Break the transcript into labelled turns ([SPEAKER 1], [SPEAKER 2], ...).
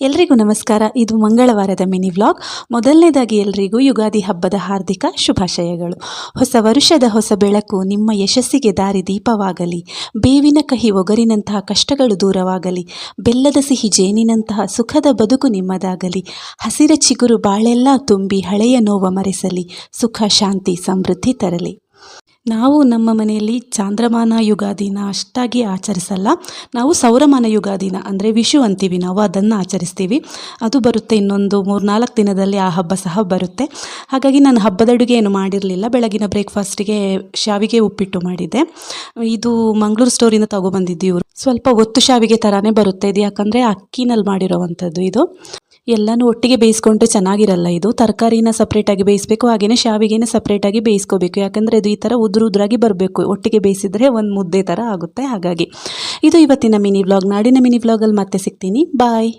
[SPEAKER 1] ಎಲ್ರಿಗೂ ನಮಸ್ಕಾರ. ಇದು ಮಂಗಳವಾರದ ಮಿನಿ ವ್ಲಾಗ್. ಮೊದಲನೇದಾಗಿ ಎಲ್ರಿಗೂ ಯುಗಾದಿ ಹಬ್ಬದ ಹಾರ್ದಿಕ ಶುಭಾಶಯಗಳು. ಹೊಸ ವರುಷದ ಹೊಸ ಬೆಳಕು ನಿಮ್ಮ ಯಶಸ್ಸಿಗೆ ದಾರಿ ದೀಪವಾಗಲಿ. ಬೇವಿನ ಕಹಿ ಒಗರಿನಂತಹ ಕಷ್ಟಗಳು ದೂರವಾಗಲಿ. ಬೆಲ್ಲದ ಸಿಹಿ ಜೇನಿನಂತಹ ಸುಖದ ಬದುಕು ನಿಮ್ಮದಾಗಲಿ. ಹಸಿರ ಚಿಗುರು ಬಾಳೆಲ್ಲ ತುಂಬಿ ಹಳೆಯ ನೋವ ಮರೆಸಲಿ. ಸುಖ ಶಾಂತಿ ಸಮೃದ್ಧಿ ತರಲಿ. ನಾವು ನಮ್ಮ ಮನೆಯಲ್ಲಿ ಚಾಂದ್ರಮಾನ ಯುಗಾದಿನ ಅಷ್ಟಾಗಿ ಆಚರಿಸಲ್ಲ. ನಾವು ಸೌರಮಾನ ಯುಗಾದಿನ ಅಂದರೆ ವಿಷು ಅಂತೀವಿ ನಾವು, ಅದನ್ನು ಆಚರಿಸ್ತೀವಿ. ಅದು ಬರುತ್ತೆ ಇನ್ನೊಂದು 3-4 ದಿನದಲ್ಲಿ ಆ ಹಬ್ಬ ಸಹ ಬರುತ್ತೆ. ಹಾಗಾಗಿ ನಾನು ಹಬ್ಬದ ಅಡುಗೆ ಏನು ಮಾಡಿರಲಿಲ್ಲ. ಬೆಳಗಿನ ಬ್ರೇಕ್ಫಾಸ್ಟಿಗೆ ಶಾವಿಗೆ ಉಪ್ಪಿಟ್ಟು ಮಾಡಿದ್ದೆ. ಇದು ಮಂಗಳೂರು ಸ್ಟೋರಿಂದ ತೊಗೊಬಂದಿದ್ದು ಇವರು. ಸ್ವಲ್ಪ ಒತ್ತು ಶಾವಿಗೆ ಥರನೇ ಬರುತ್ತೆ ಇದು, ಯಾಕಂದರೆ ಅಕ್ಕಿನಲ್ಲಿ ಮಾಡಿರೋವಂಥದ್ದು ಇದು. ಎಲ್ಲನೂ ಒಟ್ಟಿಗೆ ಬೇಯಿಸ್ಕೊಂಡ್ರೆ ಚೆನ್ನಾಗಿರಲ್ಲ. ಇದು ತರಕಾರಿನ ಸಪ್ರೇಟಾಗಿ ಬೇಯಿಸಬೇಕು, ಹಾಗೆಯೇ ಶಾವಿಗೆನ ಸಪ್ರೇಟಾಗಿ ಬೇಯಿಸ್ಕೋಬೇಕು. ಯಾಕಂದರೆ ಇದು ಈ ಥರ ಉದುರಾಗಿ ಬರಬೇಕು. ಒಟ್ಟಿಗೆ ಬೇಯಿಸಿದರೆ ಒಂದು ಮುದ್ದೆ ಥರ ಆಗುತ್ತೆ. ಹಾಗಾಗಿ ಇದು ಇವತ್ತಿನ ಮಿನಿ ವ್ಲಾಗ್. ನಾಡಿನ ಮಿನಿ ವ್ಲಾಗಲ್ಲಿ ಮತ್ತೆ ಸಿಗ್ತೀನಿ. ಬಾಯ್.